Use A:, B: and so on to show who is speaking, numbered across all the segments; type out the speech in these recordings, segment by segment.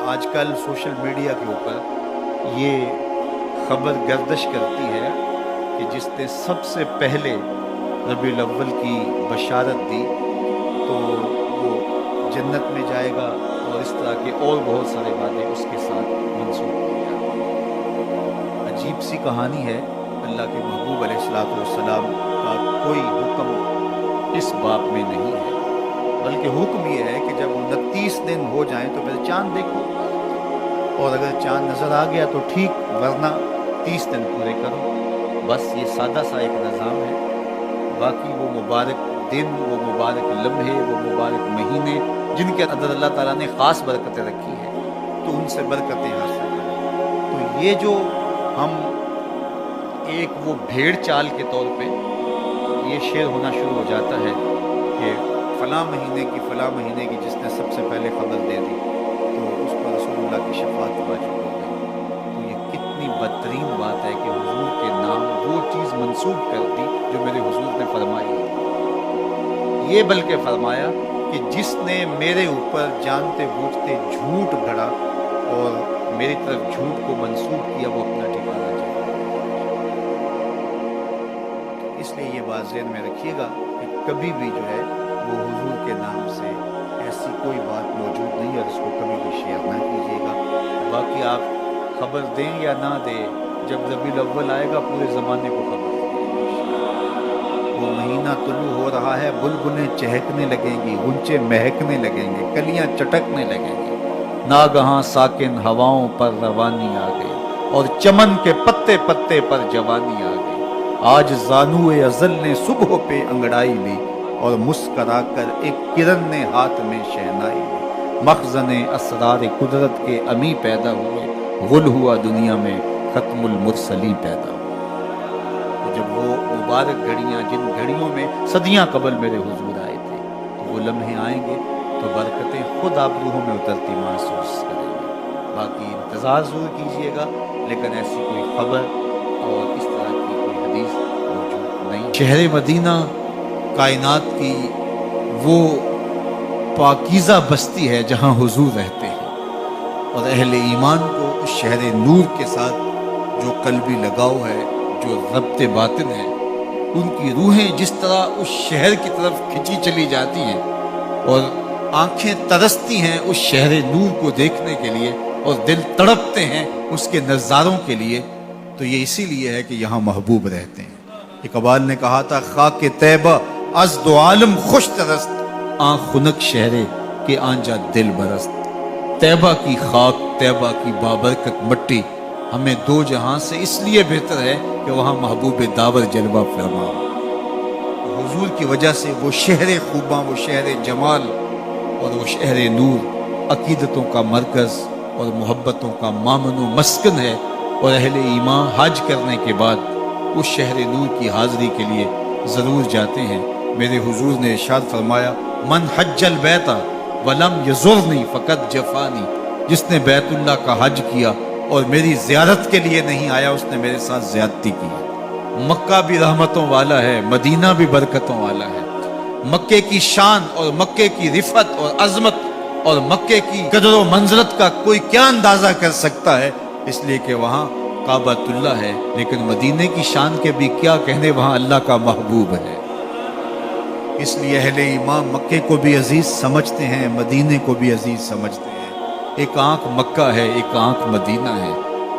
A: آج کل social media کے اوپر یہ خبر گردش کرتی ہے کہ جس نے سب سے پہلے ربیع الاول کی بشارت دی تو وہ جنت میں جائے گا، اور اس طرح کے اور بہت سارے وعدے اس کے ساتھ منسوخ کیے جاتے ہیں۔ عجیب سی کہانی ہے۔ اللہ کے محبوب علیہ الصلوۃ والسلام کا کوئی حکم اس باب میں نہیں ہے، بلکہ حکم یہ ہے کہ جب 29 دن ہو جائیں تو پھر چاند دیکھو، اور اگر چاند نظر آ گیا تو ٹھیک، ورنہ 30 دن پورے کرو۔ بس یہ سادہ سا ایک نظام ہے۔ باقی وہ مبارک دن، وہ مبارک لمحے، وہ مبارک مہینے جن کے اندر اللہ تعالیٰ نے خاص برکتیں رکھی ہیں، تو ان سے برکتیں حاصل کریں۔ تو یہ جو ہم ایک وہ بھیڑ چال کے طور پہ یہ شعر ہونا شروع ہو جاتا ہے کہ فلاں مہینے کی جس نے سب سے پہلے خبر دے دی تو اس پر رسول اللہ کی شفاعت واجب ہو گئی۔ تو یہ کتنی بدترین بات ہے کہ حضور کے نام وہ چیز منسوب کر دی جو میرے حضور نے فرمائی ہے۔ یہ بلکہ فرمایا کہ جس نے میرے اوپر جانتے بوجھتے جھوٹ گھڑا اور میری طرف جھوٹ کو منسوب کیا، وہ اپنا ٹھکانہ جائے۔ اس لیے یہ بات ذہن میں رکھیے گا کہ کبھی بھی جو ہے وہ حضور کے نام سے ایسی کوئی بات موجود نہیں ہے، اور اس کو کبھی بھی شیئر نہ کیجیے گا۔ باقی آپ خبر دیں یا نہ دیں، جب ربیع الاول آئے گا پورے زمانے کو خبر دیں۔ وہ مہینہ طلوع ہو رہا ہے، بلبلیں چہکنے لگیں گی، غنچے مہکنے لگیں گے، کلیاں چٹکنے لگیں گی، ناگہاں ساکن ہواؤں پر روانی آ گئی، اور چمن کے پتے پتے پر جوانی آ گئی۔ آج زانوئے ازل نے صبح پہ انگڑائی لی، اور مسکرا کر ایک کرن نے ہاتھ میں شہنائی لی۔ مخزن اسرار قدرت کے امی پیدا ہوئے، غل ہوا دنیا میں ختم المرسلی پیدا ہوا۔ تو جب وہ مبارک گھڑیاں، جن گھڑیوں میں صدیاں قبل میرے حضور آئے تھے، تو وہ لمحے آئیں گے تو برکتیں خود آپ روحوں میں اترتی محسوس کریں گے۔ باقی انتظار ضرور کیجیے گا، لیکن ایسی کوئی خبر اور اس طرح کی کوئی حدیث موجود نہیں۔ شہر مدینہ کائنات کی وہ پاکیزہ بستی ہے جہاں حضور رہتے ہیں، اور اہل ایمان کو اس شہر نور کے ساتھ جو قلبی لگاؤ ہے، جو ربط باطن ہے، ان کی روحیں جس طرح اس شہر کی طرف کھینچی چلی جاتی ہیں، اور آنکھیں ترستی ہیں اس شہر نور کو دیکھنے کے لیے، اور دل تڑپتے ہیں اس کے نظاروں کے لیے، تو یہ اسی لیے ہے کہ یہاں محبوب رہتے ہیں۔ اقبال نے کہا تھا، خاک طیبہ از دو عالم خوش ترست، آن خنک شہرے کے آنجا دل برست۔ طیبہ کی خاک، طیبہ کی بابرکت مٹی ہمیں دو جہاں سے اس لیے بہتر ہے کہ وہاں محبوب داور جلوہ فرما۔ حضور کی وجہ سے وہ شہر خوباں، وہ شہر جمال اور وہ شہر نور عقیدتوں کا مرکز اور محبتوں کا مامن و مسکن ہے، اور اہل ایمان حج کرنے کے بعد اس شہر نور کی حاضری کے لیے ضرور جاتے ہیں۔ میرے حضور نے ارشاد فرمایا، من حج البیت ولم یزرنی فقط جفانی، جس نے بیت اللہ کا حج کیا اور میری زیارت کے لیے نہیں آیا، اس نے میرے ساتھ زیادتی کی۔ مکہ بھی رحمتوں والا ہے، مدینہ بھی برکتوں والا ہے۔ مکے کی شان اور مکے کی رفعت اور عظمت اور مکے کی قدر و منزلت کا کوئی کیا اندازہ کر سکتا ہے، اس لیے کہ وہاں کعبۃ اللہ ہے، لیکن مدینے کی شان کے بھی کیا کہنے، وہاں اللہ کا محبوب ہے۔ اس لیے اہل ایمان مکے کو بھی عزیز سمجھتے ہیں، مدینے کو بھی عزیز سمجھتے ہیں۔ ایک آنکھ مکہ ہے، ایک آنکھ مدینہ ہے،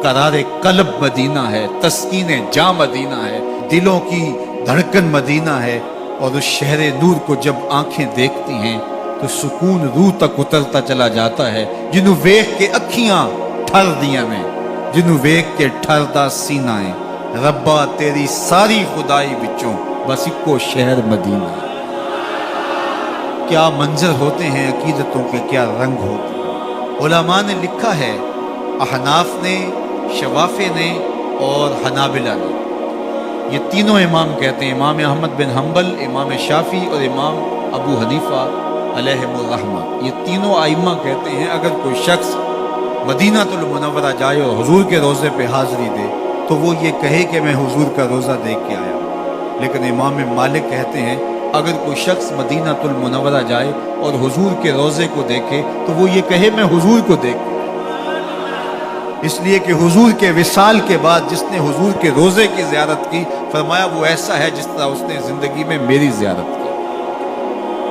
A: قرار قلب مدینہ ہے، تسکین جاں مدینہ ہے، دلوں کی دھڑکن مدینہ ہے، اور اس شہر نور کو جب آنکھیں دیکھتی ہیں تو سکون روح تک اترتا چلا جاتا ہے۔ جنوں ویکھ کے اکھیاں ٹھر دیاں میں، جنوں ویکھ کے ٹھردا سینہ ہے، ربا تیری ساری خدائی بچوں بس اکو شہر مدینہ ہے۔ کیا منظر ہوتے ہیں عقیدتوں کے، کیا رنگ ہوتے ہیں۔ علماء نے لکھا ہے، احناف نے، شوافع نے اور حنابلہ نے، یہ تینوں امام کہتے ہیں، امام احمد بن حنبل، امام شافعی اور امام ابو حنیفہ علیہم الرحمہ، یہ تینوں ائمہ کہتے ہیں اگر کوئی شخص مدینہ المنورہ جائے اور حضور کے روضے پہ حاضری دے تو وہ یہ کہے کہ میں حضور کا روضہ دیکھ کے آیا ہوں۔ لیکن امام مالک کہتے ہیں اگر کوئی شخص مدینہ المنورہ جائے اور حضور کے روضے کو دیکھے تو وہ یہ کہے میں حضور کو دیکھوں، اس لیے کہ حضور کے وصال کے بعد جس نے حضور کے روضے کی زیارت کی، فرمایا وہ ایسا ہے جس طرح اس نے زندگی میں میری زیارت کی۔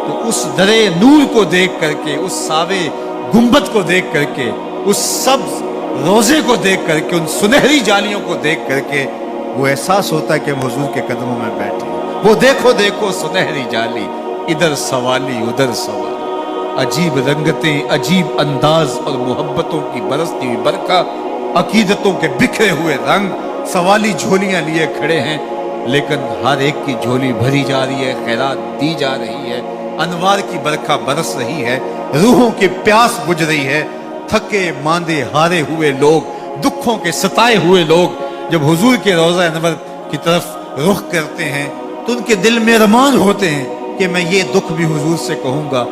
A: تو اس درے نور کو دیکھ کر کے، اس ساوے گنبد کو دیکھ کر کے، اس سبز روضے کو دیکھ کر کے، ان سنہری جالیوں کو دیکھ کر کے وہ احساس ہوتا ہے کہ ہم حضور کے قدموں میں بیٹھے ہیں۔ وہ دیکھو دیکھو سنہری جالی، ادھر سوالی ادھر سوالی، عجیب رنگتیں، عجیب انداز اور محبتوں کی برستی ہوئی برکھا، عقیدتوں کے بکھرے ہوئے رنگ، سوالی جھولیاں لیے کھڑے ہیں، لیکن ہر ایک کی جھولی بھری جا رہی ہے، خیرات دی جا رہی ہے، انوار کی برکھا برس رہی ہے، روحوں کی پیاس بجھ رہی ہے۔ تھکے ماندے ہارے ہوئے لوگ، دکھوں کے ستائے ہوئے لوگ جب حضور کے روضہ انور کی طرف رخ کرتے ہیں تو ان کے دل میں ارمان ہوتے ہیں کہ میں یہ دکھ بھی حضور سے کہوں گا،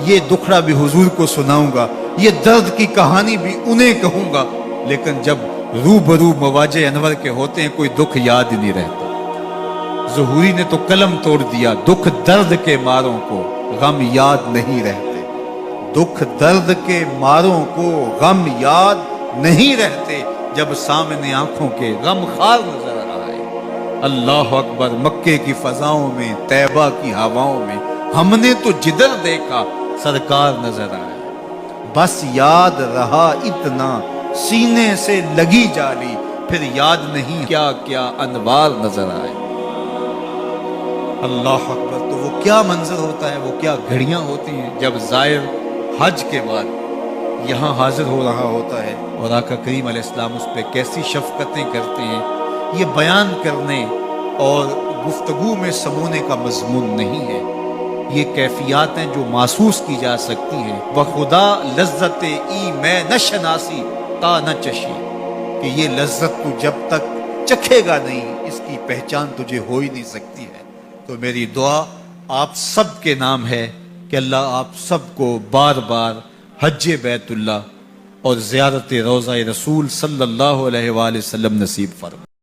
A: یہ دکھڑا بھی حضور کو سناؤں گا، یہ درد کی کہانی بھی انہیں کہوں گا۔ لیکن جب روبرو مواجہ انور کے ہوتے ہیں کوئی دکھ یاد ہی نہیں رہتا۔ ظہوری نے تو قلم توڑ دیا، دکھ درد کے ماروں کو غم یاد نہیں رہتے، دکھ درد کے ماروں کو غم یاد نہیں رہتے، جب سامنے آنکھوں کے غم خار نظر آئے۔ اللہ اکبر، مکے کی فضاؤں میں، طیبہ کی ہواؤں میں ہم نے تو جدھر دیکھا سرکار نظر آئے، بس یاد رہا اتنا سینے سے لگی جالی، پھر یاد نہیں کیا کیا انوار نظر آئے۔ اللہ اکبر، تو وہ کیا منظر ہوتا ہے، وہ کیا گھڑیاں ہوتی ہیں جب زائر حج کے بعد یہاں حاضر ہو رہا ہوتا ہے اور آقا کریم علیہ السلام اس پہ کیسی شفقتیں کرتے ہیں۔ یہ بیان کرنے اور گفتگو میں سمونے کا مضمون نہیں ہے، یہ کیفیات ہیں جو محسوس کی جا سکتی ہیں۔ بخدا لذت ای میں نہ شناسی تا نہ چشی، کہ یہ لذت تو جب تک چکھے گا نہیں اس کی پہچان تجھے ہو ہی نہیں سکتی ہے۔ تو میری دعا آپ سب کے نام ہے کہ اللہ آپ سب کو بار بار حج بیت اللہ اور زیارت روضہ رسول صلی اللہ علیہ وآلہ وسلم نصیب فرمائے۔